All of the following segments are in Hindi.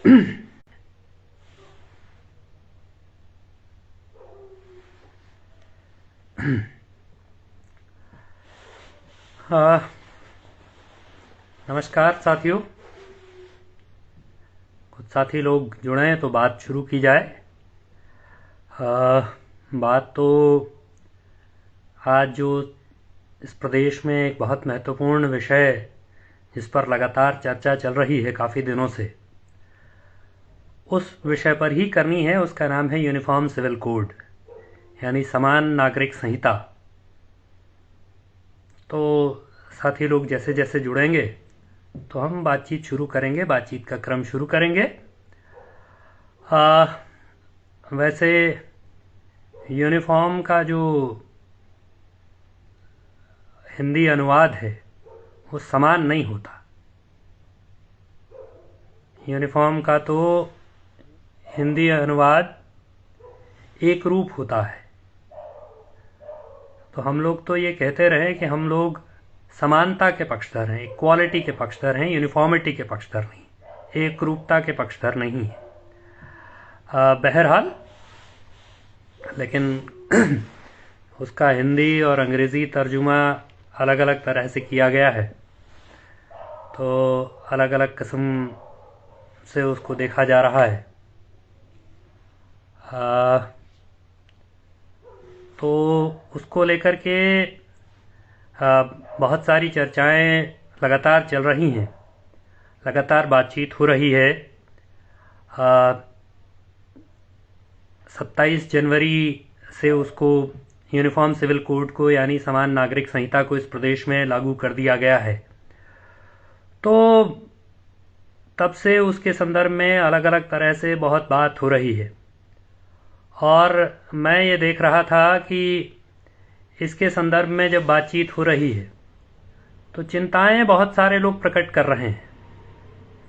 हाँ, नमस्कार साथियों। कुछ साथी लोग जुड़े हैं तो बात शुरू की जाए। बात तो आज जो इस प्रदेश में एक बहुत महत्वपूर्ण विषय जिस पर लगातार चर्चा चल रही है काफ़ी दिनों से, उस विषय पर ही करनी है। उसका नाम है यूनिफॉर्म सिविल कोड, यानी समान नागरिक संहिता। तो साथी लोग जैसे जैसे जुड़ेंगे तो हम बातचीत शुरू करेंगे, बातचीत का क्रम शुरू करेंगे। वैसे यूनिफॉर्म का जो हिंदी अनुवाद है वो समान नहीं होता। यूनिफॉर्म का तो हिंदी अनुवाद एक रूप होता है। तो हम लोग तो ये कहते रहे कि हम लोग समानता के पक्षधर हैं, इक्वालिटी के पक्षधर हैं, यूनिफॉर्मिटी के पक्षधर नहीं, एक रूपता के पक्षधर नहीं है। बहरहाल, लेकिन उसका हिंदी और अंग्रेज़ी तर्जुमा अलग अलग तरह से किया गया है, तो अलग अलग किस्म से उसको देखा जा रहा है। तो उसको लेकर के बहुत सारी चर्चाएं लगातार चल रही हैं, लगातार बातचीत हो रही है। 27 जनवरी से उसको यूनिफॉर्म सिविल कोड को यानी समान नागरिक संहिता को इस प्रदेश में लागू कर दिया गया है। तो तब से उसके संदर्भ में अलग अलग तरह से बहुत बात हो रही है, और मैं ये देख रहा था कि इसके संदर्भ में जब बातचीत हो रही है तो चिंताएं बहुत सारे लोग प्रकट कर रहे हैं।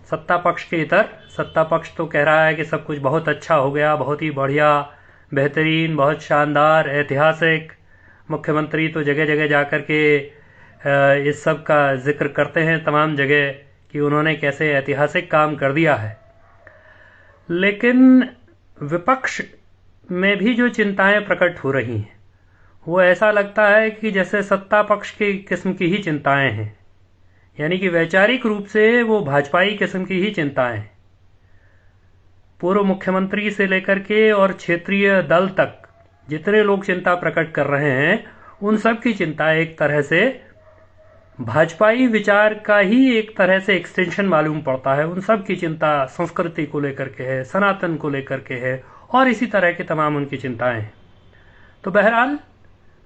सत्ता पक्ष के इतर सत्ता पक्ष तो कह रहा है कि सब कुछ बहुत अच्छा हो गया, बहुत ही बढ़िया, बेहतरीन, बहुत शानदार, ऐतिहासिक। मुख्यमंत्री तो जगह जगह जाकर के इस सब का जिक्र करते हैं तमाम जगह कि उन्होंने कैसे ऐतिहासिक काम कर दिया है। लेकिन विपक्ष में भी जो चिंताएं प्रकट हो रही हैं वो ऐसा लगता है कि जैसे सत्ता पक्ष की किस्म की ही चिंताएं हैं, यानी कि वैचारिक रूप से वो भाजपाई किस्म की ही चिंताएं। पूर्व मुख्यमंत्री से लेकर के और क्षेत्रीय दल तक जितने लोग चिंता प्रकट कर रहे हैं उन सब की चिंता एक तरह से भाजपाई विचार का ही एक तरह से एक्सटेंशन मालूम पड़ता है। उन सब की चिंता संस्कृति को लेकर के है, सनातन को लेकर के है, और इसी तरह की तमाम उनकी चिंताएं हैं। तो बहरहाल,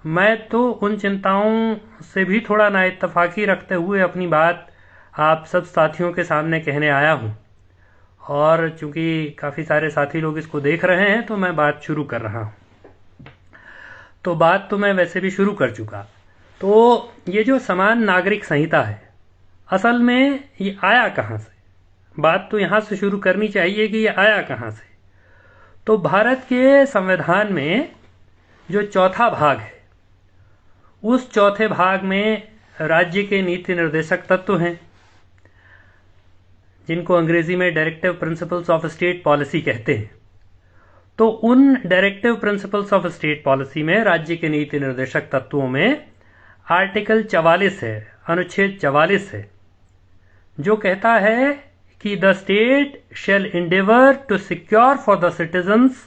मैं तो उन चिंताओं से भी थोड़ा नाइत्तफाकी रखते हुए अपनी बात आप सब साथियों के सामने कहने आया हूं, और चूंकि काफ़ी सारे साथी लोग इसको देख रहे हैं तो मैं बात शुरू कर रहा हूं। तो बात तो मैं वैसे भी शुरू कर चुका। तो ये जो समान नागरिक संहिता है, असल में ये आया कहाँ से? बात तो यहां से शुरू करनी चाहिए कि ये आया कहाँ से। तो भारत के संविधान में जो चौथा भाग है, उस चौथे भाग में राज्य के नीति निर्देशक तत्व हैं, जिनको अंग्रेजी में directive principles of state policy कहते हैं। तो उन directive principles of state policy में राज्य के नीति निर्देशक तत्वों में आर्टिकल 44 है, अनुच्छेद 44 है, जो कहता है कि the state shall endeavour to secure for the citizens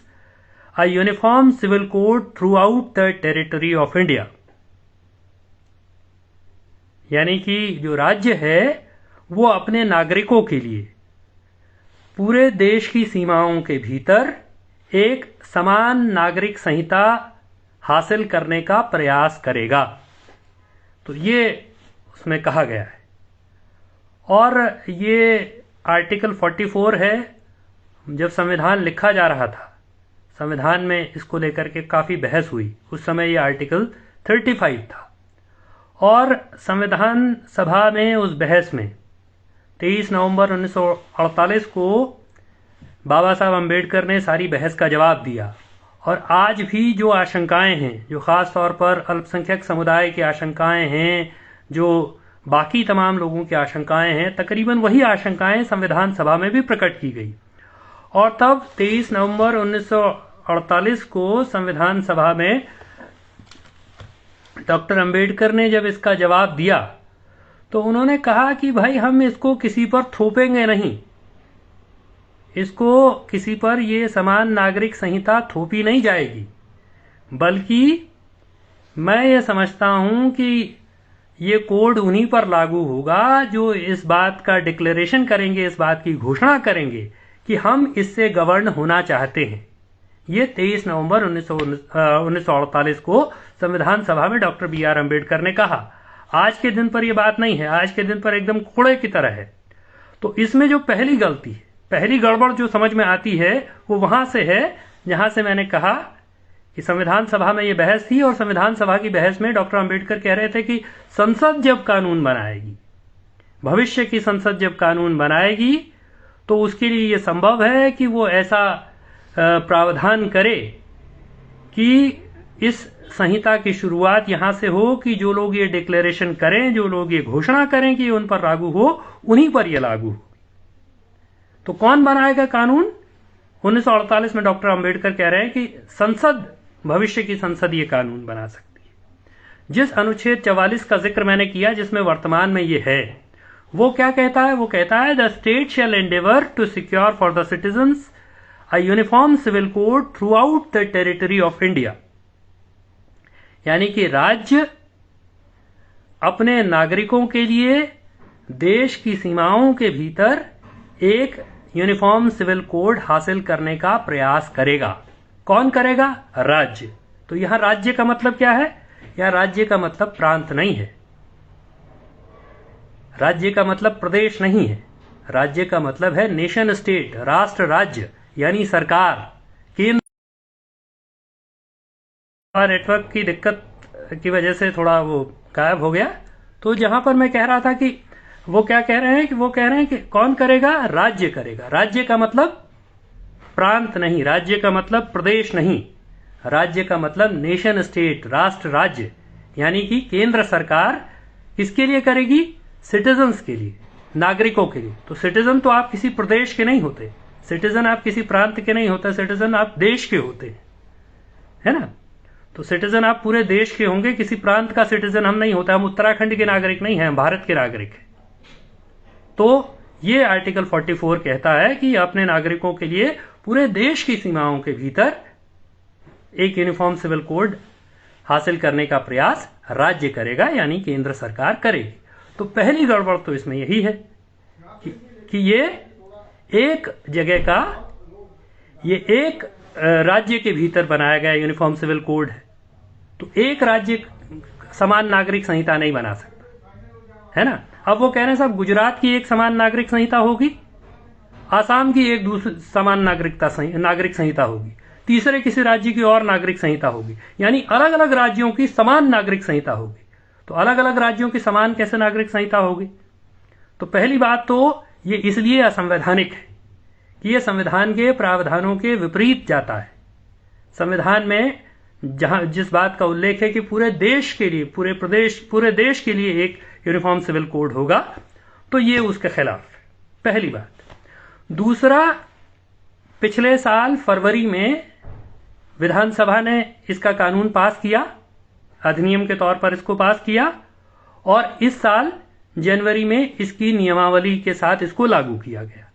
a uniform civil code throughout the territory of India. यानी कि जो राज्य है वो अपने नागरिकों के लिए पूरे देश की सीमाओं के भीतर एक समान नागरिक संहिता हासिल करने का प्रयास करेगा। तो ये उसमें कहा गया है, और ये आर्टिकल 44 है। जब संविधान लिखा जा रहा था, संविधान में इसको लेकर के काफ़ी बहस हुई। उस समय ये आर्टिकल 35 था, और संविधान सभा में उस बहस में 23 नवंबर 1948 को बाबा साहब अम्बेडकर ने सारी बहस का जवाब दिया। और आज भी जो आशंकाएं हैं, जो ख़ास तौर पर अल्पसंख्यक समुदाय की आशंकाएं हैं, जो बाकी तमाम लोगों की आशंकाएं हैं, तकरीबन वही आशंकाएं संविधान सभा में भी प्रकट की गई। और तब 23 नवंबर 1948 को संविधान सभा में डॉक्टर अंबेडकर ने जब इसका जवाब दिया तो उन्होंने कहा कि भाई हम इसको किसी पर थोपेंगे नहीं, इसको किसी पर ये समान नागरिक संहिता थोपी नहीं जाएगी, बल्कि मैं ये समझता हूं कि ये कोड उन्हीं पर लागू होगा जो इस बात का डिक्लेरेशन करेंगे, इस बात की घोषणा करेंगे कि हम इससे गवर्न होना चाहते हैं। ये 23 नवंबर 1948 को संविधान सभा में डॉक्टर BR अम्बेडकर ने कहा। आज के दिन पर यह बात नहीं है, आज के दिन पर एकदम कूड़े की तरह है। तो इसमें जो पहली गलती, पहली गड़बड़ जो समझ में आती है वो वहां से है जहां से मैंने कहा कि संविधान सभा में ये बहस थी और संविधान सभा की बहस में डॉक्टर अंबेडकर कह रहे थे कि संसद जब कानून बनाएगी, भविष्य की संसद जब कानून बनाएगी तो उसके लिए ये संभव है कि वो ऐसा प्रावधान करे कि इस संहिता की शुरुआत यहां से हो कि जो लोग ये डिक्लेरेशन करें, जो लोग ये घोषणा करें कि उन पर लागू हो, उन्हीं पर ये लागू हो। तो कौन बनाएगा कानून? 1948 में डॉक्टर अंबेडकर कह रहे हैं कि संसद, भविष्य की संसद ये कानून बना सकती है। जिस अनुच्छेद 44 का जिक्र मैंने किया, जिसमें वर्तमान में ये है, वो क्या कहता है? वो कहता है the state shall endeavour to secure for the citizens a uniform civil code throughout the territory of India. यानी कि राज्य अपने नागरिकों के लिए देश की सीमाओं के भीतर एक यूनिफॉर्म सिविल कोड हासिल करने का प्रयास करेगा। कौन करेगा? राज्य। तो यहां राज्य का मतलब क्या है? यहां राज्य का मतलब प्रांत नहीं है, राज्य का मतलब प्रदेश नहीं है, राज्य का मतलब है नेशन स्टेट, राष्ट्र राज्य, यानी सरकार, केंद्र। नेटवर्क की दिक्कत की वजह से थोड़ा वो गायब हो गया। तो जहां पर मैं कह रहा था कि वो क्या कह रहे हैं कि वो कह रहे हैं कि कौन करेगा? राज्य करेगा। राज्य का मतलब प्रांत नहीं, राज्य का मतलब प्रदेश नहीं, राज्य का मतलब नेशन स्टेट, राष्ट्र राज्य, यानी कि केंद्र सरकार किसके लिए करेगी? सिटीजन्स के लिए, नागरिकों के लिए। तो सिटीजन तो आप किसी प्रदेश के नहीं होते, सिटीजन आप किसी प्रांत के नहीं होते, सिटीजन आप देश के होते हैं, है ना। तो सिटीजन आप पूरे देश के होंगे, किसी प्रांत का सिटीजन हम नहीं होता। हम उत्तराखंड के नागरिक नहीं हैं, हम भारत के नागरिक हैं। तो ये आर्टिकल 44 कहता है कि अपने नागरिकों के लिए पूरे देश की सीमाओं के भीतर एक यूनिफॉर्म सिविल कोड हासिल करने का प्रयास राज्य करेगा, यानी केंद्र सरकार करेगी। तो पहली गड़बड़ तो इसमें यही है कि ये एक जगह का, ये एक राज्य के भीतर बनाया गया यूनिफॉर्म सिविल कोड है। तो एक राज्य समान नागरिक संहिता नहीं बना सकता, है ना। अब वो कह रहे हैं साहब गुजरात की एक समान नागरिक संहिता होगी, आसाम की एक दूसरी समान नागरिक संहिता होगी, तीसरे किसी राज्य की और नागरिक संहिता होगी, यानी अलग अलग राज्यों की समान नागरिक संहिता होगी। तो अलग अलग राज्यों की समान कैसे नागरिक संहिता होगी? तो पहली बात तो ये इसलिए असंवैधानिक है कि ये संविधान के प्रावधानों के विपरीत जाता है। संविधान में जिस बात का उल्लेख है कि पूरे देश के लिए, पूरे देश के लिए एक यूनिफॉर्म सिविल कोड होगा, तो ये उसके खिलाफ है, पहली बात। दूसरा, पिछले साल फरवरी में विधानसभा ने इसका कानून पास किया, अधिनियम के तौर पर इसको पास किया, और इस साल जनवरी में इसकी नियमावली के साथ इसको लागू किया गया।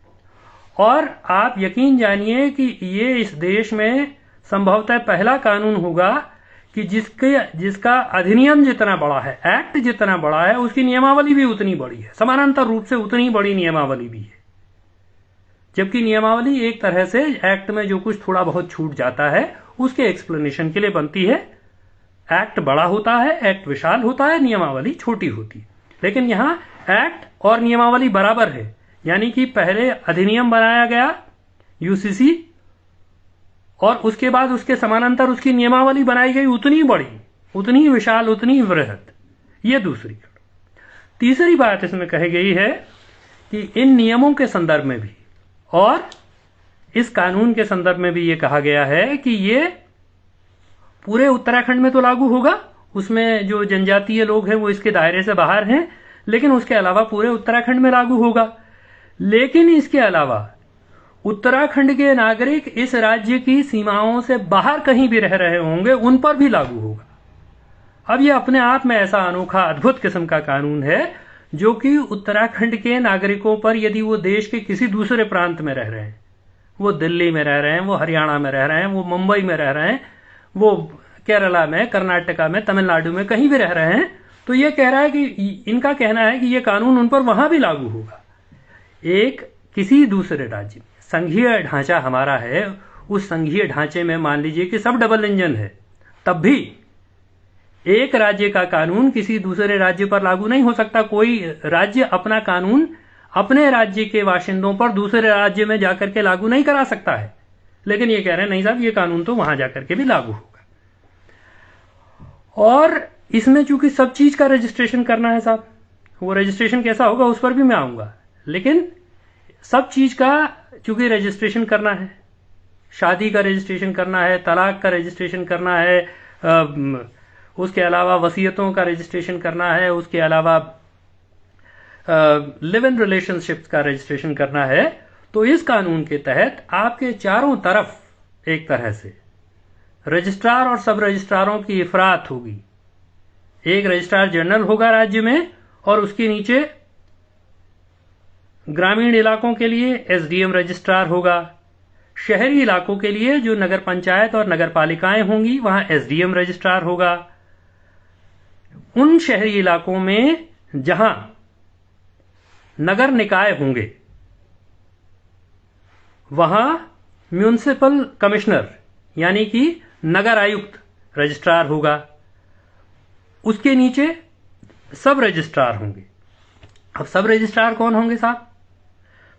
और आप यकीन जानिए कि ये इस देश में संभवतः पहला कानून होगा कि जिसका अधिनियम जितना बड़ा है, एक्ट जितना बड़ा है, उसकी नियमावली भी उतनी बड़ी है, समानांतर रूप से उतनी बड़ी नियमावली भी है। जबकि नियमावली एक तरह से एक्ट में जो कुछ थोड़ा बहुत छूट जाता है उसके एक्सप्लेनेशन के लिए बनती है। एक्ट बड़ा होता है, एक्ट विशाल होता है, नियमावली छोटी होती है। लेकिन यहां एक्ट और नियमावली बराबर है, यानी कि पहले अधिनियम बनाया गया यूसीसी, और उसके बाद उसके समानांतर उसकी नियमावली बनाई गई उतनी बड़ी, उतनी विशाल, उतनी वृहद। ये दूसरी। तीसरी बात इसमें कही गई है कि इन नियमों के संदर्भ में भी और इस कानून के संदर्भ में भी ये कहा गया है कि ये पूरे उत्तराखंड में तो लागू होगा, उसमें जो जनजातीय लोग हैं वो इसके दायरे से बाहर हैं, लेकिन उसके अलावा पूरे उत्तराखंड में लागू होगा। लेकिन इसके अलावा उत्तराखंड के नागरिक इस राज्य की सीमाओं से बाहर कहीं भी रह रहे होंगे उन पर भी लागू होगा। अब यह अपने आप में ऐसा अनोखा अद्भुत किस्म का कानून है जो कि उत्तराखंड के नागरिकों पर, यदि वो देश के किसी दूसरे प्रांत में रह रहे हैं, वो दिल्ली में रह रहे हैं, वो हरियाणा में रह रहे हैं, वो मुंबई में रह रहे हैं, वो केरला में, कर्नाटका में, तमिलनाडु में कहीं भी रह रहे हैं, तो ये कह रहा है कि इनका कहना है कि ये कानून उन पर वहां भी लागू होगा। एक किसी दूसरे राज्य में संघीय ढांचा हमारा है, उस संघीय ढांचे में मान लीजिए कि सब डबल इंजन है, तब भी एक राज्य का कानून किसी दूसरे राज्य पर लागू नहीं हो सकता। कोई राज्य अपना कानून अपने राज्य के बाशिंदों पर दूसरे राज्य में जाकर के लागू नहीं करा सकता है, लेकिन ये कह रहे हैं नहीं साहब, ये कानून तो वहां जाकर के भी लागू होगा। और इसमें चूंकि सब चीज का रजिस्ट्रेशन करना है साहब, वो रजिस्ट्रेशन कैसा होगा उस पर भी मैं आऊंगा, लेकिन सब चीज का चूंकि रजिस्ट्रेशन करना है, शादी का रजिस्ट्रेशन करना है, तलाक का रजिस्ट्रेशन करना है, उसके अलावा वसीयतों का रजिस्ट्रेशन करना है, उसके अलावा लिव इन रिलेशनशिप्स का रजिस्ट्रेशन करना है, तो इस कानून के तहत आपके चारों तरफ एक तरह से रजिस्ट्रार और सब रजिस्ट्रारों की इफरात होगी। एक रजिस्ट्रार जनरल होगा राज्य में, और उसके नीचे ग्रामीण इलाकों के लिए एसडीएम रजिस्ट्रार होगा, शहरी इलाकों के लिए जो नगर पंचायत और नगर पालिकाएं होंगी वहां एसडीएम रजिस्ट्रार होगा, उन शहरी इलाकों में जहां नगर निकाय होंगे वहां म्युनिसिपल कमिश्नर यानी कि नगर आयुक्त रजिस्ट्रार होगा, उसके नीचे सब रजिस्ट्रार होंगे। अब सब रजिस्ट्रार कौन होंगे साहब?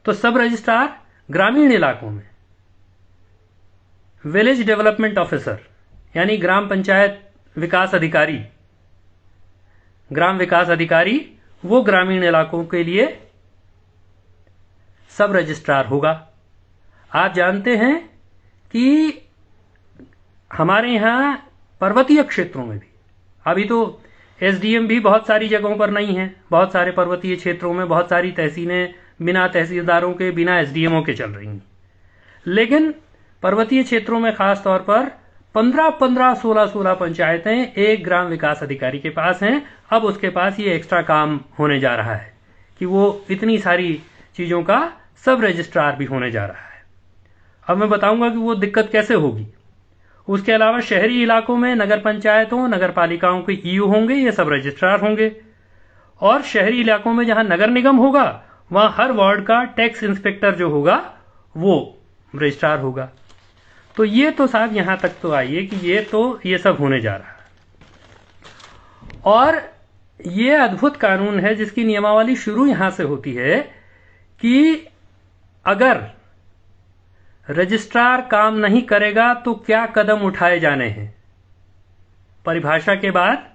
तो सब रजिस्ट्रार ग्रामीण इलाकों में विलेज डेवलपमेंट ऑफिसर यानी ग्राम पंचायत विकास अधिकारी, ग्राम विकास अधिकारी वो ग्रामीण इलाकों के लिए सब रजिस्ट्रार होगा। आप जानते हैं कि हमारे यहां पर्वतीय क्षेत्रों में भी अभी तो एसडीएम भी बहुत सारी जगहों पर नहीं है, बहुत सारे पर्वतीय क्षेत्रों में बहुत सारी तहसीलें बिना तहसीलदारों के, बिना एसडीएमओ के चल रही हैं, लेकिन पर्वतीय क्षेत्रों में खास तौर पर 15-15, 16-16 पंचायतें एक ग्राम विकास अधिकारी के पास हैं। अब उसके पास ये एक्स्ट्रा काम होने जा रहा है कि वो इतनी सारी चीजों का सब रजिस्ट्रार भी होने जा रहा है। अब मैं बताऊंगा कि वो दिक्कत कैसे होगी। उसके अलावा शहरी इलाकों में नगर पंचायतों, नगर पालिकाओं के ईओ होंगे, ये सब रजिस्ट्रार होंगे, और शहरी इलाकों में जहां नगर निगम होगा वहां हर वार्ड का टैक्स इंस्पेक्टर जो होगा वो रजिस्ट्रार होगा। तो ये तो साहब यहां तक तो आइए कि ये सब होने जा रहा है। और ये अद्भुत कानून है जिसकी नियमावली शुरू यहां से होती है कि अगर रजिस्ट्रार काम नहीं करेगा तो क्या कदम उठाए जाने हैं। परिभाषा के बाद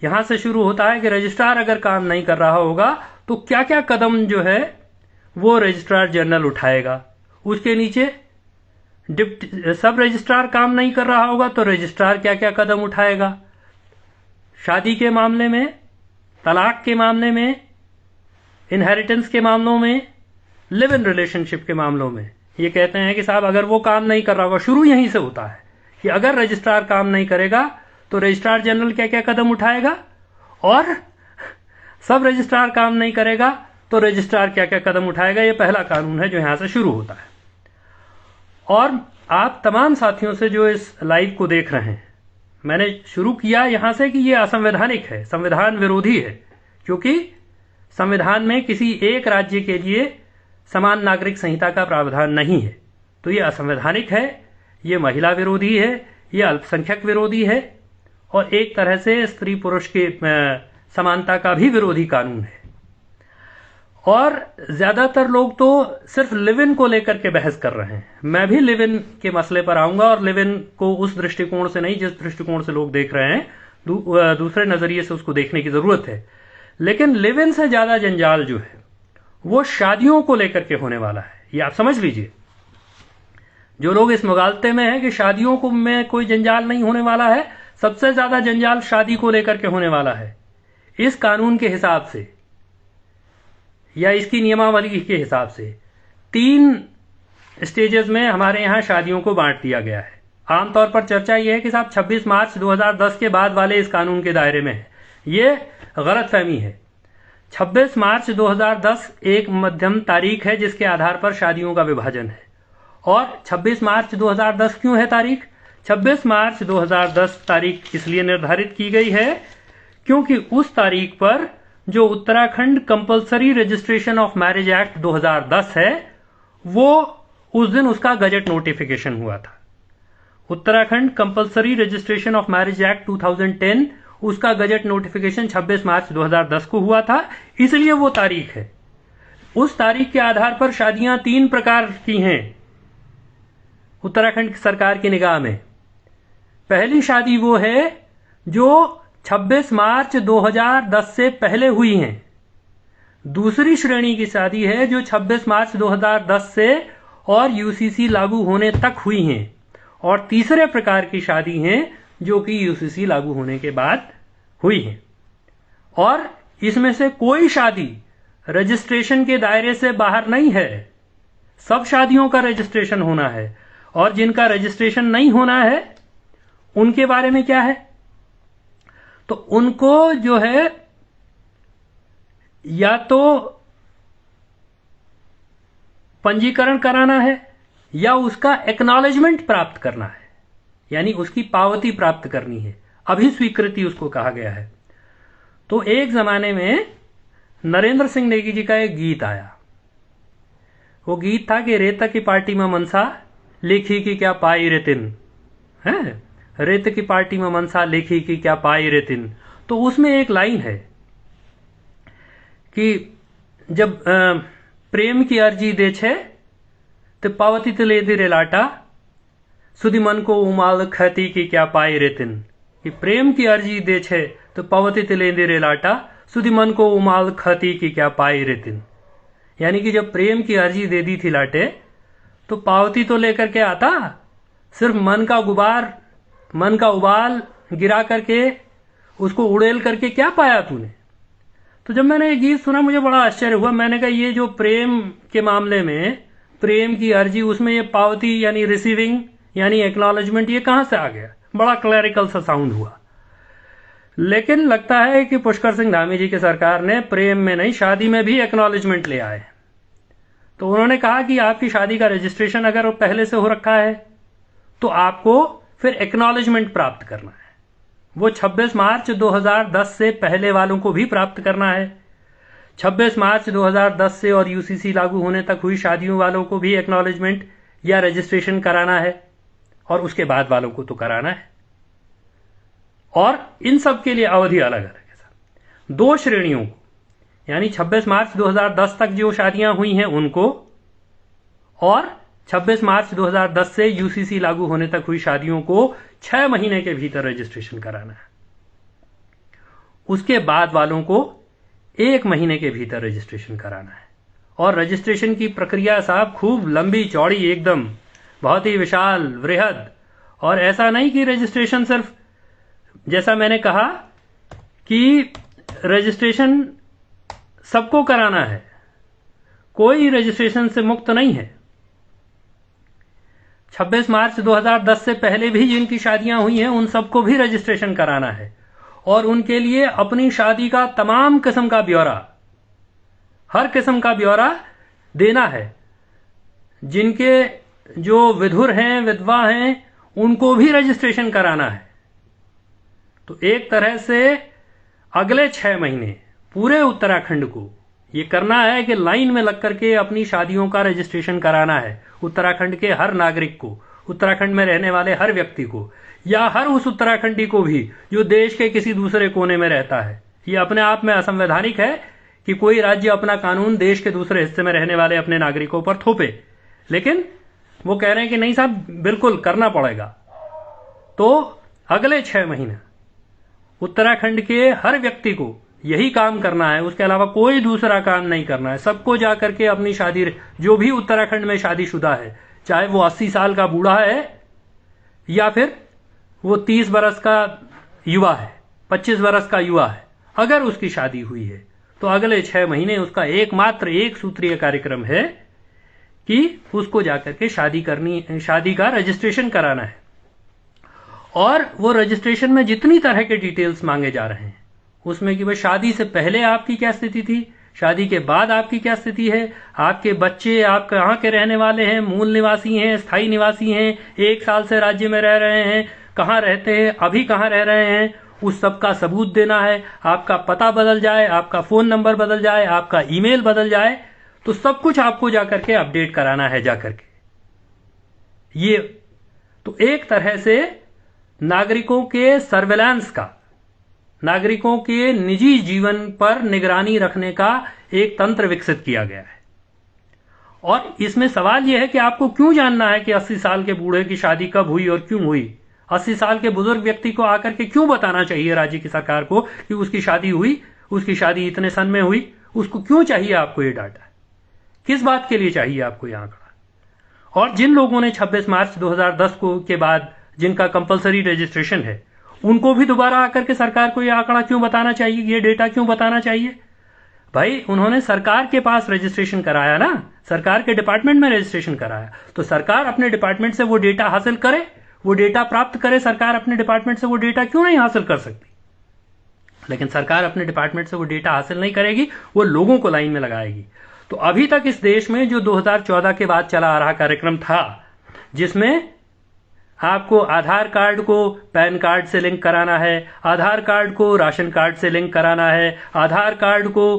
यहां से शुरू होता है कि रजिस्ट्रार अगर काम नहीं कर रहा होगा तो क्या क्या कदम जो है वो रजिस्ट्रार जनरल उठाएगा। उसके नीचे सब रजिस्ट्रार काम नहीं कर रहा होगा तो रजिस्ट्रार क्या क्या कदम उठाएगा। शादी के मामले में, तलाक के मामले में, इनहेरिटेंस के मामलों में, लिव इन रिलेशनशिप के मामलों में ये कहते हैं कि साहब अगर वो काम नहीं कर रहा होगा, शुरू यहीं से होता है कि अगर रजिस्ट्रार काम नहीं करेगा तो रजिस्ट्रार जनरल क्या क्या कदम उठाएगा, और सब रजिस्ट्रार काम नहीं करेगा तो रजिस्ट्रार क्या क्या कदम उठाएगा। ये पहला कानून है जो यहां से शुरू होता है। और आप तमाम साथियों से जो इस लाइव को देख रहे हैं, मैंने शुरू किया यहां से कि यह असंवैधानिक है, संविधान विरोधी है, क्योंकि संविधान में किसी एक राज्य के लिए समान नागरिक संहिता का प्रावधान नहीं है। तो यह असंवैधानिक है, यह महिला विरोधी है, यह अल्पसंख्यक विरोधी है, और एक तरह से स्त्री पुरुष के समानता का भी विरोधी कानून है। और ज्यादातर लोग तो सिर्फ लिव इन को लेकर के बहस कर रहे हैं। मैं भी लिव इन के मसले पर आऊंगा, और लिव इन को उस दृष्टिकोण से नहीं जिस दृष्टिकोण से लोग देख रहे हैं, दूसरे नजरिए से उसको देखने की जरूरत है। लेकिन लिव इन से ज्यादा जंजाल जो है वो शादियों को लेकर के होने वाला है। ये आप समझ लीजिए, जो लोग इस मुगालते में हैं कि शादियों को में कोई जंजाल नहीं होने वाला है, सबसे ज्यादा जंजाल शादी को लेकर के होने वाला है। इस कानून के हिसाब से या इसकी नियमावली के हिसाब से 3 स्टेजेस में हमारे यहाँ शादियों को बांट दिया गया है। आमतौर पर चर्चा यह है कि साहब 26 मार्च 2010 के बाद वाले इस कानून के दायरे में है। ये गलतफहमी है। 26 मार्च 2010 एक मध्यम तारीख है जिसके आधार पर शादियों का विभाजन है। और 26 मार्च 2010 क्यों है तारीख? 26 मार्च 2010 तारीख इसलिए निर्धारित की गई है क्योंकि उस तारीख पर जो Uttarakhand compulsory registration of marriage act 2010 है, वो उस दिन उसका गजट नोटिफिकेशन हुआ था। Uttarakhand compulsory registration of marriage act 2010, उसका गजट नोटिफिकेशन 26 मार्च 2010 को हुआ था, इसलिए वो तारीख है। उस तारीख के आधार पर शादियां 3 प्रकार की हैं उत्तराखंड सरकार की निगाह में। पहली शादी वो है जो 26 मार्च 2010 से पहले हुई हैं। दूसरी श्रेणी की शादी है जो 26 मार्च 2010 से और यूसीसी लागू होने तक हुई हैं। और तीसरे प्रकार की शादी हैं जो कि यूसीसी लागू होने के बाद हुई हैं। और इसमें से कोई शादी रजिस्ट्रेशन के दायरे से बाहर नहीं है। सब शादियों का रजिस्ट्रेशन होना है। और जिनका रजिस्ट्रेशन नहीं होना है उनके बारे में क्या है? तो उनको जो है या तो पंजीकरण कराना है या उसका एक्नॉलेजमेंट प्राप्त करना है, यानी उसकी पावती प्राप्त करनी है। अभिस्वीकृति उसको कहा गया है। तो एक जमाने में नरेंद्र सिंह नेगी जी का एक गीत आया। वो गीत था कि रेत की पार्टी में मनसा लेखी की क्या पाई रेतिन, है रेत की पार्टी में मनसा लेखी की क्या पाई रेतिन। तो उसमें एक लाइन है कि जब प्रेम की अर्जी दे छे तो पावती तो ले दे रे लाटा, सुधी मन को उमाल खती की क्या पाई रेतिन। कि प्रेम की अर्जी दे छे तो पावती तो ले दे रे लाटा, सुधी मन को उमाल खती की क्या पाई रेतिन। यानी कि जब प्रेम की अर्जी दे दी थी लाटे तो पावती तो लेकर के आता, सिर्फ मन का उबाल गिरा करके उसको उड़ेल करके क्या पाया तूने। तो जब मैंने ये गीत सुना मुझे बड़ा आश्चर्य हुआ। मैंने कहा ये जो प्रेम के मामले में प्रेम की अर्जी, उसमें ये पावती यानी रिसीविंग यानी एक्नॉलेजमेंट ये कहां से आ गया? बड़ा क्लैरिकल सा साउंड हुआ। लेकिन लगता है कि पुष्कर सिंह धामी जी की सरकार ने प्रेम में नहीं शादी में भी एक्नॉलेजमेंट ले आए। तो उन्होंने कहा कि आपकी शादी का रजिस्ट्रेशन अगर पहले से हो रखा है तो आपको फिर एक्नॉलेजमेंट प्राप्त करना है। वो 26 मार्च 2010 से पहले वालों को भी प्राप्त करना है। 26 मार्च 2010 से और यूसीसी लागू होने तक हुई शादियों वालों को भी एक्नॉलेजमेंट या रजिस्ट्रेशन कराना है और उसके बाद वालों को तो कराना है। और इन सब के लिए अवधि अलग अलग है। 2 श्रेणियों को, यानी 26 मार्च 2010 तक जो शादियां हुई हैं उनको, और 26 मार्च 2010 से यूसीसी लागू होने तक हुई शादियों को 6 महीने के भीतर रजिस्ट्रेशन कराना है। उसके बाद वालों को 1 महीने के भीतर रजिस्ट्रेशन कराना है। और रजिस्ट्रेशन की प्रक्रिया साहब खूब लंबी चौड़ी, एकदम बहुत ही विशाल वृहद। और ऐसा नहीं कि रजिस्ट्रेशन सिर्फ, जैसा मैंने कहा कि रजिस्ट्रेशन सबको कराना है, कोई रजिस्ट्रेशन से मुक्त नहीं है। 26 मार्च 2010 से पहले भी जिनकी शादियां हुई हैं उन सबको भी रजिस्ट्रेशन कराना है और उनके लिए अपनी शादी का तमाम किस्म का ब्यौरा, हर किस्म का ब्यौरा देना है। जिनके जो विधुर हैं, विधवा हैं, उनको भी रजिस्ट्रेशन कराना है। तो एक तरह से अगले 6 महीने पूरे उत्तराखंड को ये करना है कि लाइन में लग करके अपनी शादियों का रजिस्ट्रेशन कराना है। उत्तराखंड के हर नागरिक को, उत्तराखंड में रहने वाले हर व्यक्ति को, या हर उस उत्तराखंडी को भी जो देश के किसी दूसरे कोने में रहता है। ये अपने आप में असंवैधानिक है कि कोई राज्य अपना कानून देश के दूसरे हिस्से में रहने वाले अपने नागरिकों पर थोपे, लेकिन वो कह रहे हैं कि नहीं साहब बिल्कुल करना पड़ेगा। तो अगले 6 महीने उत्तराखंड के हर व्यक्ति को यही काम करना है, उसके अलावा कोई दूसरा काम नहीं करना है। सबको जाकर के अपनी शादी, जो भी उत्तराखंड में शादीशुदा है, चाहे वो 80 साल का बूढ़ा है या फिर वो 30 बरस का युवा है, 25 बरस का युवा है, अगर उसकी शादी हुई है तो अगले 6 महीने उसका एकमात्र एक सूत्रीय कार्यक्रम है कि उसको जाकर के शादी का रजिस्ट्रेशन कराना है। और वो रजिस्ट्रेशन में जितनी तरह के डिटेल्स मांगे जा रहे हैं उसमें कि भाई शादी से पहले आपकी क्या स्थिति थी, शादी के बाद आपकी क्या स्थिति है, आपके बच्चे आप कहाँ के रहने वाले हैं, मूल निवासी हैं, स्थायी निवासी हैं, 1 साल से राज्य में रह रहे हैं, कहाँ रहते हैं, अभी कहाँ रह रहे हैं, उस सब का सबूत देना है। आपका पता बदल जाए, आपका फोन नंबर बदल जाए, आपका ईमेल बदल जाए, तो सब कुछ आपको जाकर के अपडेट कराना है जाकर के। ये तो एक तरह से नागरिकों के सर्वेलांस का, नागरिकों के निजी जीवन पर निगरानी रखने का एक तंत्र विकसित किया गया है। और इसमें सवाल यह है कि आपको क्यों जानना है कि 80 साल के बूढ़े की शादी कब हुई और क्यों हुई। 80 साल के बुजुर्ग व्यक्ति को आकर के क्यों बताना चाहिए राज्य की सरकार को कि उसकी शादी हुई, उसकी शादी इतने सन में हुई। उसको क्यों चाहिए आपको ये डाटा, किस बात के लिए चाहिए आपको ये आंकड़ा। और जिन लोगों ने 26 मार्च 2010 के बाद जिनका कंपलसरी रजिस्ट्रेशन है, उनको भी दोबारा आकर के सरकार को ये आंकड़ा क्यों बताना चाहिए, ये डेटा क्यों बताना चाहिए। भाई उन्होंने सरकार के पास रजिस्ट्रेशन कराया ना, सरकार के डिपार्टमेंट में रजिस्ट्रेशन कराया, तो सरकार अपने डिपार्टमेंट से वो डेटा हासिल करे, वो डेटा प्राप्त करे। सरकार अपने डिपार्टमेंट से वो डेटा क्यों नहीं हासिल कर सकती। लेकिन सरकार अपने डिपार्टमेंट से वो डेटा हासिल नहीं करेगी, वो लोगों को लाइन में लगाएगी। तो अभी तक इस देश में जो 2014 के बाद चला आ रहा कार्यक्रम था, जिसमें आपको आधार कार्ड को पैन कार्ड से लिंक कराना है, आधार कार्ड को राशन कार्ड से लिंक कराना है, आधार कार्ड को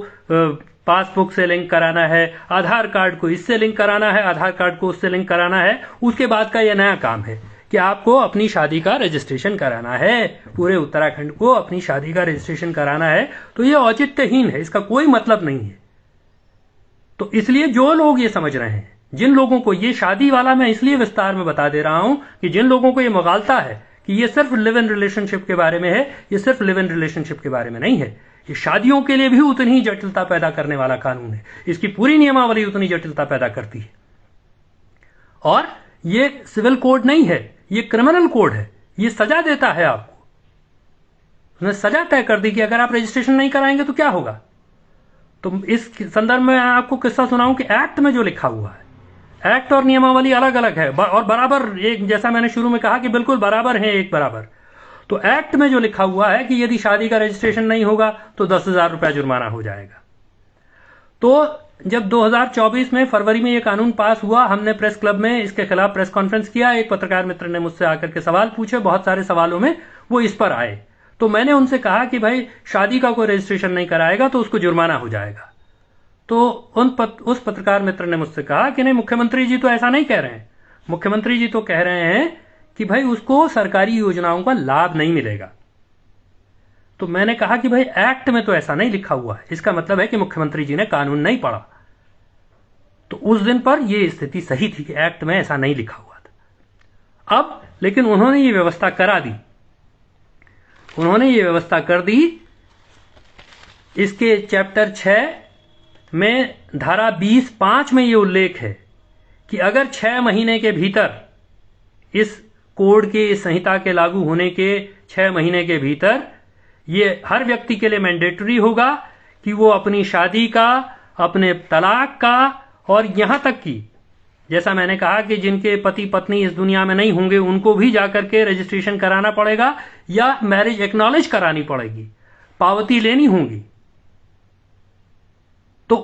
पासबुक से लिंक कराना है, आधार कार्ड को इससे लिंक कराना है, आधार कार्ड को उससे लिंक कराना है। उसके बाद का यह नया काम है कि आपको अपनी शादी का रजिस्ट्रेशन कराना है, पूरे उत्तराखंड को अपनी शादी का रजिस्ट्रेशन कराना है। तो यह औचित्यहीन है, इसका कोई मतलब नहीं है। तो इसलिए जो लोग ये समझ रहे हैं, जिन लोगों को ये शादी वाला मैं इसलिए विस्तार में बता दे रहा हूं कि जिन लोगों को ये मुगालता है कि ये सिर्फ लिव इन रिलेशनशिप के बारे में है, ये सिर्फ लिव इन रिलेशनशिप के बारे में नहीं है। ये शादियों के लिए भी उतनी ही जटिलता पैदा करने वाला कानून है। इसकी पूरी नियमावली उतनी जटिलता पैदा करती है। और ये सिविल कोड नहीं है, ये क्रिमिनल कोड है। ये सजा देता है आपको, उसने सजा तय कर दी कि अगर आप रजिस्ट्रेशन नहीं कराएंगे तो क्या होगा। तो इस संदर्भ में आपको किस्सा सुनाऊं कि एक्ट में जो लिखा हुआ है, एक्ट और नियमावली अलग अलग है और बराबर एक, जैसा मैंने शुरू में कहा कि बिल्कुल बराबर है, एक बराबर। तो एक्ट में जो लिखा हुआ है कि यदि शादी का रजिस्ट्रेशन नहीं होगा तो 10,000 रुपया जुर्माना हो जाएगा। तो जब 2024 में फरवरी में यह कानून पास हुआ, हमने प्रेस क्लब में इसके खिलाफ प्रेस कॉन्फ्रेंस किया। एक पत्रकार मित्र ने मुझसे आकर के सवाल पूछे, बहुत सारे सवालों में वो इस पर आए। तो मैंने उनसे कहा कि भाई शादी का कोई रजिस्ट्रेशन नहीं कराएगा तो उसको जुर्माना हो जाएगा। तो उस पत्रकार मित्र ने मुझसे कहा कि नहीं, मुख्यमंत्री जी तो ऐसा नहीं कह रहे हैं। मुख्यमंत्री जी तो कह रहे हैं कि भाई उसको सरकारी योजनाओं का लाभ नहीं मिलेगा। तो मैंने कहा कि भाई एक्ट में तो ऐसा नहीं लिखा हुआ है, इसका मतलब है कि मुख्यमंत्री जी ने कानून नहीं पढ़ा। तो उस दिन पर यह स्थिति सही थी कि एक्ट में ऐसा नहीं लिखा हुआ था। अब लेकिन उन्होंने ये व्यवस्था करा दी, उन्होंने ये व्यवस्था कर दी। इसके चैप्टर 6 में धारा 20(5) में यह उल्लेख है कि अगर 6 महीने के भीतर, इस कोड के, इस संहिता के लागू होने के 6 महीने के भीतर, ये हर व्यक्ति के लिए मैंडेटरी होगा कि वो अपनी शादी का, अपने तलाक का, और यहां तक कि जैसा मैंने कहा कि जिनके पति पत्नी इस दुनिया में नहीं होंगे उनको भी जाकर के रजिस्ट्रेशन कराना पड़ेगा या मैरिज एक्नॉलेज करानी पड़ेगी, पावती लेनी होगी। तो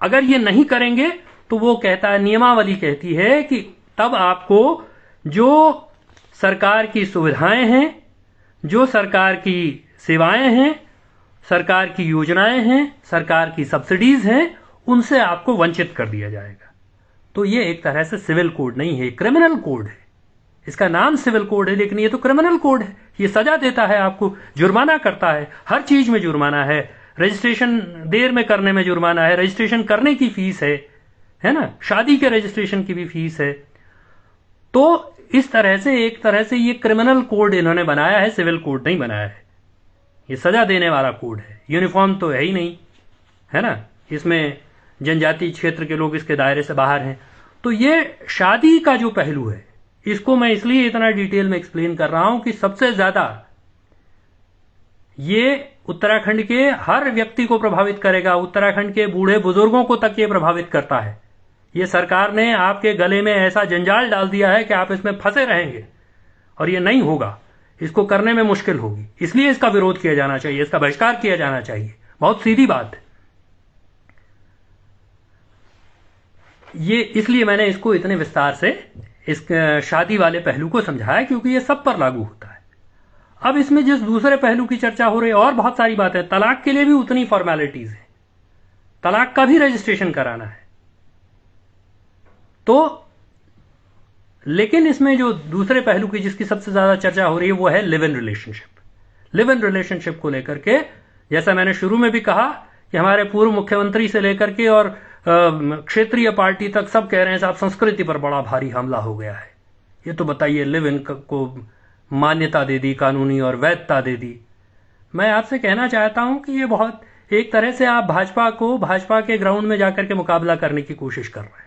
अगर ये नहीं करेंगे तो वो कहता है, नियमावली कहती है कि तब आपको जो सरकार की सुविधाएं हैं, जो सरकार की सेवाएं हैं, सरकार की योजनाएं हैं, सरकार की सब्सिडीज हैं, उनसे आपको वंचित कर दिया जाएगा। तो ये एक तरह से सिविल कोड नहीं है, क्रिमिनल कोड है। इसका नाम सिविल कोड है लेकिन ये तो क्रिमिनल कोड है। ये सजा देता है आपको, जुर्माना करता है, हर चीज में जुर्माना है। रजिस्ट्रेशन देर में करने में जुर्माना है, रजिस्ट्रेशन करने की फीस है ना, शादी के रजिस्ट्रेशन की भी फीस है। तो इस तरह से एक तरह से ये क्रिमिनल कोड इन्होंने बनाया है, सिविल कोड नहीं बनाया है। ये सजा देने वाला कोड है, यूनिफॉर्म तो है ही नहीं, है ना। इसमें जनजातीय क्षेत्र के लोग इसके दायरे से बाहर हैं। तो ये शादी का जो पहलू है, इसको मैं इसलिए इतना डिटेल में एक्सप्लेन कर रहा हूं कि सबसे ज्यादा ये उत्तराखंड के हर व्यक्ति को प्रभावित करेगा। उत्तराखंड के बूढ़े बुजुर्गों को तक ये प्रभावित करता है ये सरकार ने आपके गले में ऐसा जंजाल डाल दिया है कि आप इसमें फंसे रहेंगे और ये नहीं होगा, इसको करने में मुश्किल होगी। इसलिए इसका विरोध किया जाना चाहिए, इसका बहिष्कार किया जाना चाहिए। बहुत सीधी बात है ये। इसलिए मैंने इसको इतने विस्तार से इस शादी वाले पहलू को समझाया, क्योंकि ये सब पर लागू होता है। अब इसमें जिस दूसरे पहलू की चर्चा हो रही है, और बहुत सारी बातें, तलाक के लिए भी उतनी फॉर्मेलिटीज है, तलाक का भी रजिस्ट्रेशन कराना है। तो लेकिन इसमें जो दूसरे पहलू की जिसकी सबसे ज्यादा चर्चा हो रही है वो है live in relationship. Live in relationship को लेकर के, जैसा मैंने शुरू में भी कहा कि हमारे पूर्व मुख्यमंत्री से लेकर के और क्षेत्रीय पार्टी तक सब कह रहे हैं साहब संस्कृति पर बड़ा भारी हमला हो गया है। ये तो बताइए, लिव इन को मान्यता दे दी, कानूनी और वैधता दे दी। मैं आपसे कहना चाहता हूं कि ये बहुत, एक तरह से आप भाजपा को भाजपा के ग्राउंड में जाकर के मुकाबला करने की कोशिश कर रहे हैं।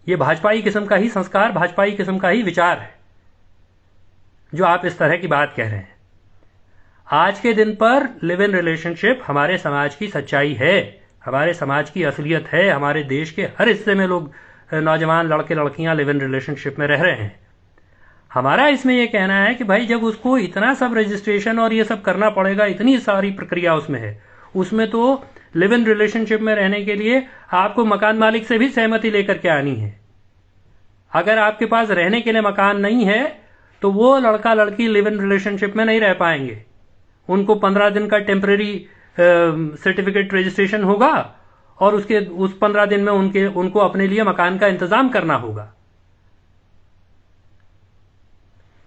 ये भाजपाई किस्म का ही संस्कार, भाजपाई किस्म का ही विचार है जो आप इस तरह की बात कह रहे हैं। आज के दिन पर लिव इन रिलेशनशिप हमारे समाज की सच्चाई है, हमारे समाज की असलियत है। हमारे देश के हर हिस्से में लोग, नौजवान लड़के लड़कियां लिव इन रिलेशनशिप में रह रहे हैं। हमारा इसमें यह कहना है कि भाई जब उसको इतना सब रजिस्ट्रेशन और ये सब करना पड़ेगा, इतनी सारी प्रक्रिया उसमें है, उसमें तो लिव इन रिलेशनशिप में रहने के लिए आपको मकान मालिक से भी सहमति लेकर के आनी है। अगर आपके पास रहने के लिए मकान नहीं है तो वो लड़का लड़की लिव इन रिलेशनशिप में नहीं रह पाएंगे। उनको 15 दिन का टेम्परेरी सर्टिफिकेट रजिस्ट्रेशन होगा और उस 15 दिन में उनको अपने लिए मकान का इंतजाम करना होगा।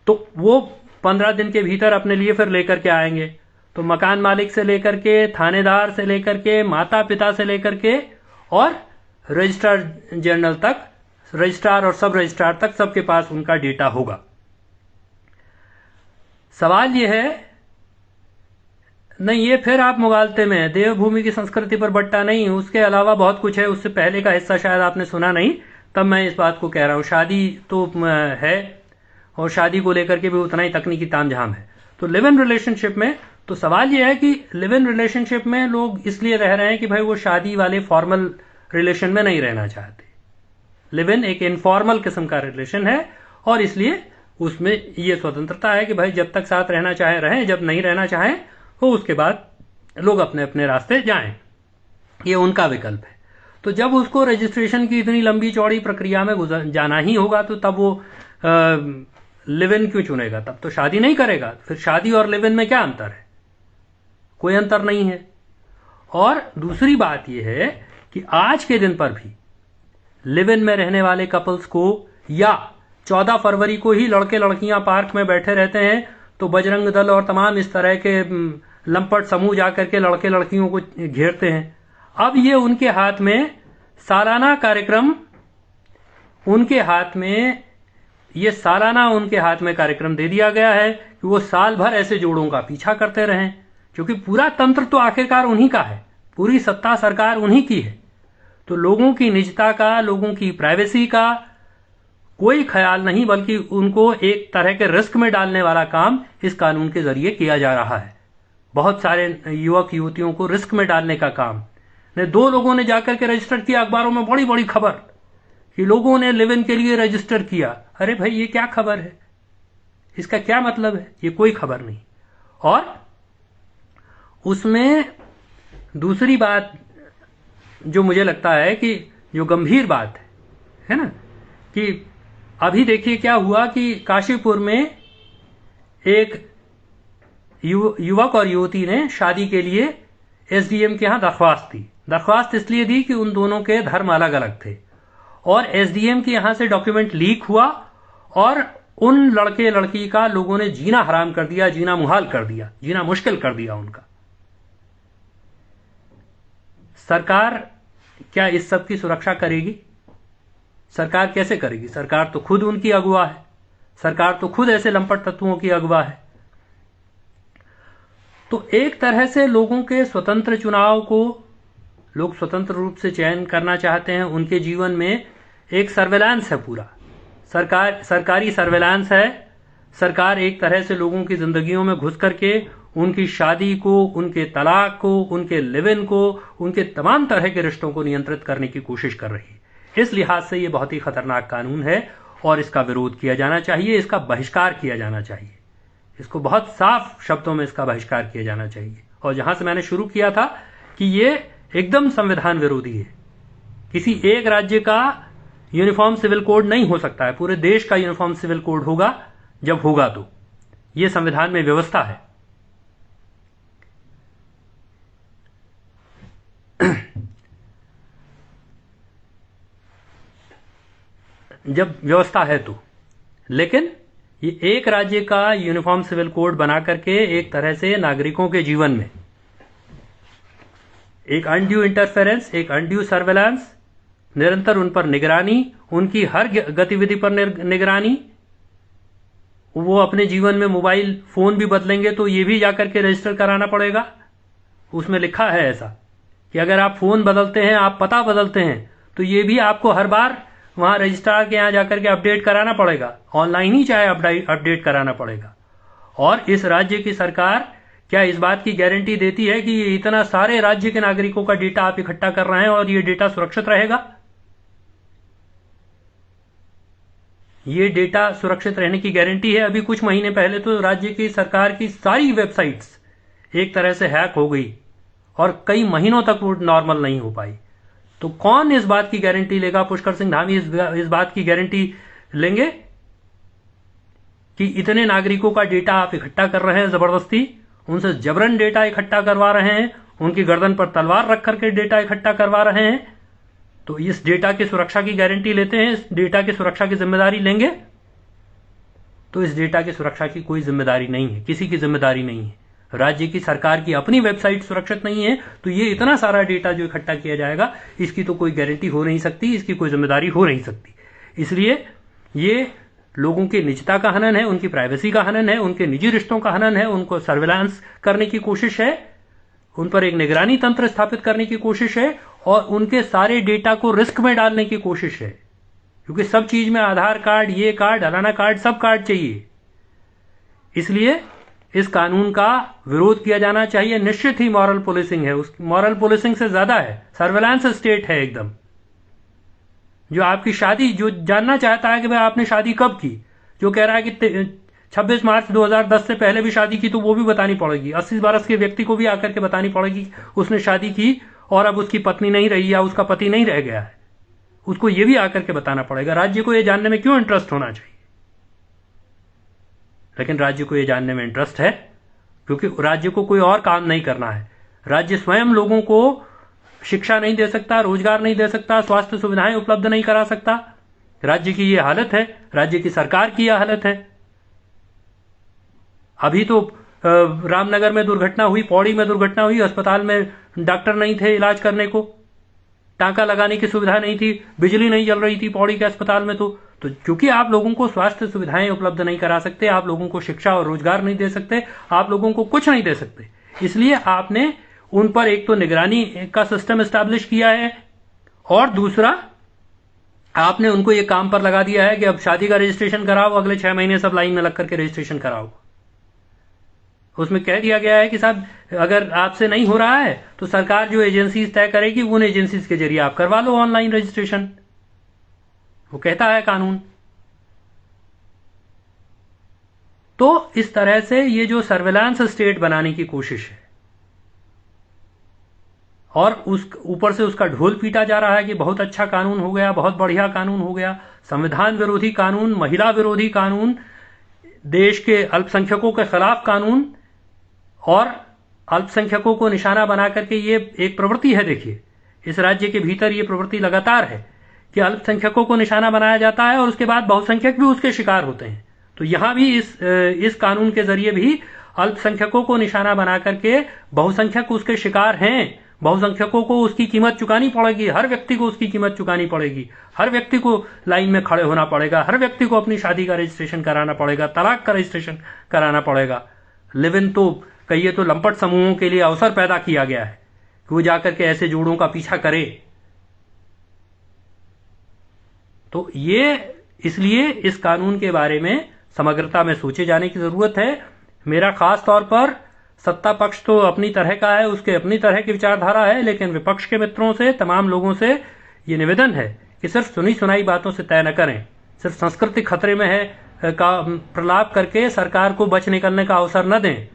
तो वो 15 दिन के भीतर अपने लिए फिर लेकर के आएंगे। तो मकान मालिक से लेकर के, थानेदार से लेकर के, माता पिता से लेकर के और रजिस्ट्रार जनरल तक, रजिस्ट्रार और सब रजिस्ट्रार तक, सबके पास उनका डेटा होगा। सवाल यह है, नहीं ये फिर आप मुगालते में देवभूमि की संस्कृति पर बट्टा नहीं, उसके अलावा बहुत कुछ है। उससे पहले का हिस्सा शायद आपने सुना नहीं, तब मैं इस बात को कह रहा हूं। शादी तो है और शादी को लेकर के भी उतना ही तकनीकी तामझाम है। तो लिव इन रिलेशनशिप में तो सवाल यह है कि लिव इन रिलेशनशिप में लोग इसलिए रह रहे हैं कि भाई वो शादी वाले फॉर्मल रिलेशन में नहीं रहना चाहते। लिव इन एक इनफॉर्मल किस्म का रिलेशन है और इसलिए उसमें ये स्वतंत्रता है कि भाई जब तक साथ रहना चाहे रहें, जब नहीं रहना चाहें तो उसके बाद लोग अपने अपने रास्ते जाएं। ये उनका विकल्प है। तो जब उसको रजिस्ट्रेशन की इतनी लंबी चौड़ी प्रक्रिया में जाना ही होगा तो तब वो लिव इन क्यों चुनेगा? तब तो शादी नहीं करेगा। फिर शादी और लिव इन में क्या अंतर है? कोई अंतर नहीं है। और दूसरी बात यह है कि आज के दिन पर भी लिव इन में रहने वाले कपल्स को, या 14 फरवरी को ही लड़के लड़कियां पार्क में बैठे रहते हैं तो बजरंग दल और तमाम इस तरह के लंपट समूह जाकर के लड़के लड़कियों को घेरते हैं। अब ये उनके हाथ में सालाना कार्यक्रम, उनके हाथ में ये सालाना उनके हाथ में कार्यक्रम दे दिया गया है कि वो साल भर ऐसे जोड़ों का पीछा करते रहें, क्योंकि पूरा तंत्र तो आखिरकार उन्हीं का है, पूरी सत्ता सरकार उन्हीं की है। तो लोगों की निजता का, लोगों की प्राइवेसी का कोई ख्याल नहीं, बल्कि उनको एक तरह के रिस्क में डालने वाला काम इस कानून के जरिए किया जा रहा है। बहुत सारे युवक युवतियों को रिस्क में डालने का काम। 2 लोगों ने जाकर के रजिस्टर किया, अखबारों में बड़ी बड़ी खबर कि लोगों ने लिव इन के लिए रजिस्टर किया। अरे भाई ये क्या खबर है? इसका क्या मतलब है? ये कोई खबर नहीं। और उसमें दूसरी बात जो मुझे लगता है कि जो गंभीर बात है ना, कि अभी देखिए क्या हुआ कि काशीपुर में एक युवक और युवती ने शादी के लिए एसडीएम के यहां दरख्वास्त दी। दरख्वास्त इसलिए दी कि उन दोनों के धर्म अलग अलग थे और एसडीएम के यहां से डॉक्यूमेंट लीक हुआ और उन लड़के लड़की का लोगों ने जीना हराम कर दिया, जीना मुहाल कर दिया, जीना मुश्किल कर दिया उनका। सरकार क्या इस सब की सुरक्षा करेगी? सरकार कैसे करेगी? सरकार तो खुद उनकी अगुवा है, सरकार तो खुद ऐसे लंपट तत्वों की अगुवा है। तो एक तरह से लोगों के स्वतंत्र चुनाव को लोग स्वतंत्र रूप से चयन करना चाहते हैं। उनके जीवन में एक सर्वेलांस है, पूरा सरकारी सर्वेलांस है। सरकार एक तरह से लोगों की जिंदगियों में घुस करके उनकी शादी को, उनके तलाक को, उनके लिव इन को, उनके तमाम तरह के रिश्तों को नियंत्रित करने की कोशिश कर रही है। इस लिहाज से ये बहुत ही खतरनाक कानून है और इसका विरोध किया जाना चाहिए, इसका बहिष्कार किया जाना चाहिए, इसको बहुत साफ शब्दों में इसका बहिष्कार किया जाना चाहिए। और जहां से मैंने शुरू किया था कि ये एकदम संविधान विरोधी है। किसी एक राज्य का यूनिफॉर्म सिविल कोड नहीं हो सकता है, पूरे देश का यूनिफॉर्म सिविल कोड होगा जब होगा तो। यह संविधान में व्यवस्था है। जब व्यवस्था है तो। लेकिन ये एक राज्य का यूनिफॉर्म सिविल कोड बना करके एक तरह से नागरिकों के जीवन में एक अनड्यू इंटरफेरेंस, एक अनड्यू सर्वेलेंस, निरंतर उन पर निगरानी, उनकी हर गतिविधि पर निगरानी। वो अपने जीवन में मोबाइल फोन भी बदलेंगे तो ये भी जाकर के रजिस्टर कराना पड़ेगा। उसमें लिखा है ऐसा कि अगर आप फोन बदलते हैं, आप पता बदलते हैं, तो ये भी आपको हर बार वहां रजिस्ट्रार के यहां जाकर के अपडेट कराना पड़ेगा, ऑनलाइन ही चाहे अपडेट कराना पड़ेगा। और इस राज्य की सरकार क्या इस बात की गारंटी देती है कि ये इतना सारे राज्य के नागरिकों का डेटा आप इकट्ठा कर रहे हैं और ये डेटा सुरक्षित रहेगा? ये डेटा सुरक्षित रहने की गारंटी है? अभी कुछ महीने पहले तो राज्य की सरकार की सारी वेबसाइट्स एक तरह से हैक हो गई और कई महीनों तक वो नॉर्मल नहीं हो पाई। तो कौन इस बात की गारंटी लेगा? पुष्कर सिंह धामी इस बात की गारंटी लेंगे कि इतने नागरिकों का डेटा आप इकट्ठा कर रहे हैं, जबरदस्ती उनसे जबरन डेटा इकट्ठा करवा रहे हैं, उनकी गर्दन पर तलवार रख करके डेटा इकट्ठा करवा रहे हैं, तो इस डेटा की सुरक्षा की गारंटी लेते हैं, इस डेटा की सुरक्षा की जिम्मेदारी लेंगे? तो इस डेटा की सुरक्षा की कोई जिम्मेदारी नहीं है, किसी की जिम्मेदारी नहीं है। राज्य की सरकार की अपनी वेबसाइट सुरक्षित नहीं है, तो ये इतना सारा डेटा जो इकट्ठा किया जाएगा, इसकी तो कोई गारंटी हो नहीं सकती, इसकी कोई जिम्मेदारी हो नहीं सकती। इसलिए ये लोगों की निजता का हनन है, उनकी प्राइवेसी का हनन है, उनके निजी रिश्तों का हनन है, उनको सर्विलांस करने की कोशिश है, उन पर एक निगरानी तंत्र स्थापित करने की कोशिश है और उनके सारे डेटा को रिस्क में डालने की कोशिश है। क्योंकि सब चीज में आधार कार्ड, ये कार्ड, अलाना कार्ड, सब कार्ड चाहिए। इसलिए इस कानून का विरोध किया जाना चाहिए। निश्चित ही मॉरल पुलिसिंग है, उस मॉरल पुलिसिंग से ज्यादा है सर्विलांस स्टेट है एकदम। जो आपकी शादी, जो जानना चाहता है कि भाई आपने शादी कब की, जो कह रहा है कि 26 मार्च 2010 से पहले भी शादी की, तो वो भी बतानी पड़ेगी। 80 बरस के व्यक्ति को भी आकर के बतानी पड़ेगी उसने शादी की और अब उसकी पत्नी नहीं रही या उसका पति नहीं रह गया है, उसको ये भी आकर के बताना पड़ेगा। राज्य को ये जानने में क्यों इंटरेस्ट होना चाहिए? लेकिन राज्य को ये जानने में इंटरेस्ट है क्योंकि राज्य को कोई और काम नहीं करना है। राज्य स्वयं लोगों को शिक्षा नहीं दे सकता, रोजगार नहीं दे सकता, स्वास्थ्य सुविधाएं उपलब्ध नहीं करा सकता। राज्य की ये हालत है, राज्य की सरकार की यह हालत है। अभी तो रामनगर में दुर्घटना हुई, पौड़ी में दुर्घटना हुई, अस्पताल में डॉक्टर नहीं थे इलाज करने को, टांका लगाने की सुविधा नहीं थी, बिजली नहीं जल रही थी पौड़ी के अस्पताल में। तो क्योंकि आप लोगों को स्वास्थ्य सुविधाएं उपलब्ध नहीं करा सकते, आप लोगों को शिक्षा और रोजगार नहीं दे सकते, आप लोगों को कुछ नहीं दे सकते, इसलिए आपने उन पर एक तो निगरानी का सिस्टम एस्टैब्लिश किया है और दूसरा आपने उनको ये काम पर लगा दिया है कि अब शादी का रजिस्ट्रेशन कराओ, अगले 6 महीने सब लाइन में लग करके रजिस्ट्रेशन कराओ। उसमें कह दिया गया है कि साहब अगर आपसे नहीं हो रहा है तो सरकार जो एजेंसीज तय करेगी उन एजेंसीज के जरिए आप करवा लो ऑनलाइन रजिस्ट्रेशन, वो कहता है कानून। तो इस तरह से ये जो सर्विलांस स्टेट बनाने की कोशिश है और उस ऊपर से उसका ढोल पीटा जा रहा है कि बहुत अच्छा कानून हो गया, बहुत बढ़िया कानून हो गया, संविधान विरोधी कानून, महिला विरोधी कानून, देश के अल्पसंख्यकों के खिलाफ कानून और अल्पसंख्यकों को निशाना बना करके ये एक प्रवृत्ति है। देखिए इस राज्य के भीतर ये प्रवृत्ति लगातार है कि अल्पसंख्यकों को निशाना बनाया जाता है और उसके बाद बहुसंख्यक भी उसके शिकार होते हैं। तो यहां भी इस कानून के जरिए भी अल्पसंख्यकों को निशाना बना करके बहुसंख्यक उसके शिकार हैं। बहुसंख्यकों को उसकी कीमत चुकानी पड़ेगी, हर व्यक्ति को उसकी कीमत चुकानी पड़ेगी, हर व्यक्ति को लाइन में खड़े होना पड़ेगा, हर व्यक्ति को अपनी शादी का रजिस्ट्रेशन कराना पड़ेगा, तलाक का रजिस्ट्रेशन कराना पड़ेगा। लिव इन तो कहिए तो लंपट समूहों के लिए अवसर पैदा किया गया है कि वो जाकर के ऐसे जोड़ों का पीछा करे। तो ये इसलिए इस कानून के बारे में समग्रता में सोचे जाने की जरूरत है। मेरा खास तौर पर सत्ता पक्ष तो अपनी तरह का है, उसके अपनी तरह की विचारधारा है, लेकिन विपक्ष के मित्रों से, तमाम लोगों से ये निवेदन है कि सिर्फ सुनी सुनाई बातों से तय न करें, सिर्फ संस्कृति खतरे में है का प्रलाप करके सरकार को बच निकलने का अवसर न दें।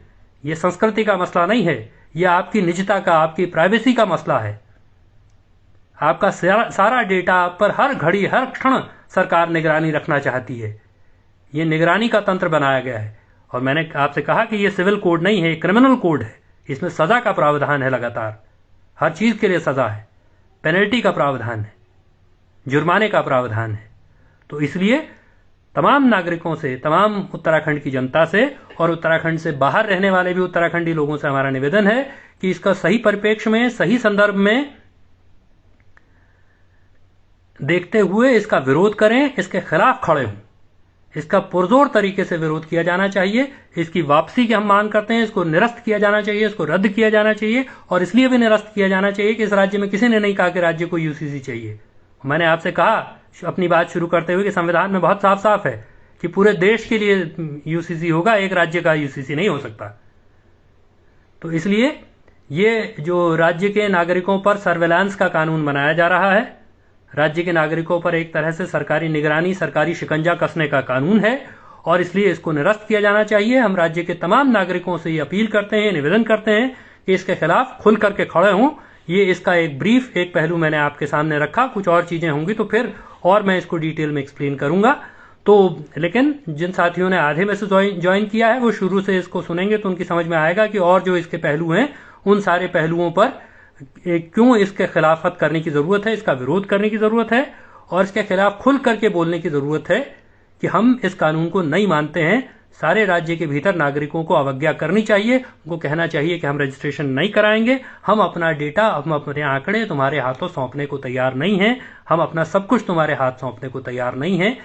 यह संस्कृति का मसला नहीं है, यह आपकी निजता का, आपकी प्राइवेसी का मसला है। आपका सारा डेटा आप पर हर घड़ी हर क्षण सरकार निगरानी रखना चाहती है। यह निगरानी का तंत्र बनाया गया है। और मैंने आपसे कहा कि यह सिविल कोड नहीं है, क्रिमिनल कोड है। इसमें सजा का प्रावधान है, लगातार हर चीज के लिए सजा है, पेनल्टी का प्रावधान है, जुर्माने का प्रावधान है। तो इसलिए तमाम नागरिकों से, तमाम उत्तराखंड की जनता से और उत्तराखंड से बाहर रहने वाले भी उत्तराखंडी लोगों से हमारा निवेदन है कि इसका सही परिप्रेक्ष्य में, सही संदर्भ में देखते हुए इसका विरोध करें, इसके खिलाफ खड़े हों। इसका पुरजोर तरीके से विरोध किया जाना चाहिए। इसकी वापसी की हम मांग करते हैं। इसको निरस्त किया जाना चाहिए, इसको रद्द किया जाना चाहिए। और इसलिए भी निरस्त किया जाना चाहिए कि इस राज्य में किसी ने नहीं कहा कि राज्य को यूसीसी चाहिए। मैंने आपसे कहा अपनी बात शुरू करते हुए कि संविधान में बहुत साफ साफ है कि पूरे देश के लिए यूसीसी होगा, एक राज्य का यूसीसी नहीं हो सकता। तो इसलिए ये जो राज्य के नागरिकों पर सर्वेलांस का कानून बनाया जा रहा है, राज्य के नागरिकों पर एक तरह से सरकारी निगरानी, सरकारी शिकंजा कसने का कानून है और इसलिए इसको निरस्त किया जाना चाहिए। हम राज्य के तमाम नागरिकों से ये अपील करते हैं, निवेदन करते हैं कि इसके खिलाफ खुल करके खड़े हों। ये इसका एक ब्रीफ, एक पहलू मैंने आपके सामने रखा। कुछ और चीजें होंगी तो फिर और मैं इसको डिटेल में एक्सप्लेन करूंगा। तो लेकिन जिन साथियों ने आधे में से ज्वाइन किया है वो शुरू से इसको सुनेंगे तो उनकी समझ में आएगा कि और जो इसके पहलू हैं उन सारे पहलुओं पर क्यों इसके खिलाफत करने की जरूरत है, इसका विरोध करने की जरूरत है और इसके खिलाफ खुल करके बोलने की जरूरत है कि हम इस कानून को नहीं मानते हैं। सारे राज्य के भीतर नागरिकों को अवज्ञा करनी चाहिए, उनको कहना चाहिए कि हम रजिस्ट्रेशन नहीं कराएंगे, हम अपना डेटा, हम अपने आंकड़े तुम्हारे हाथों सौंपने को तैयार नहीं हैं, हम अपना सब कुछ तुम्हारे हाथ सौंपने को तैयार नहीं हैं।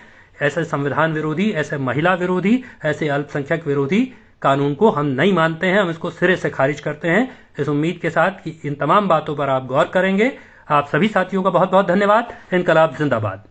ऐसे संविधान विरोधी, ऐसे महिला विरोधी, ऐसे अल्पसंख्यक विरोधी कानून को हम नहीं मानते हैं। हम इसको सिरे से खारिज करते हैं इस उम्मीद के साथ कि इन तमाम बातों पर आप गौर करेंगे। आप सभी साथियों का बहुत बहुत धन्यवाद। इनकलाब जिंदाबाद।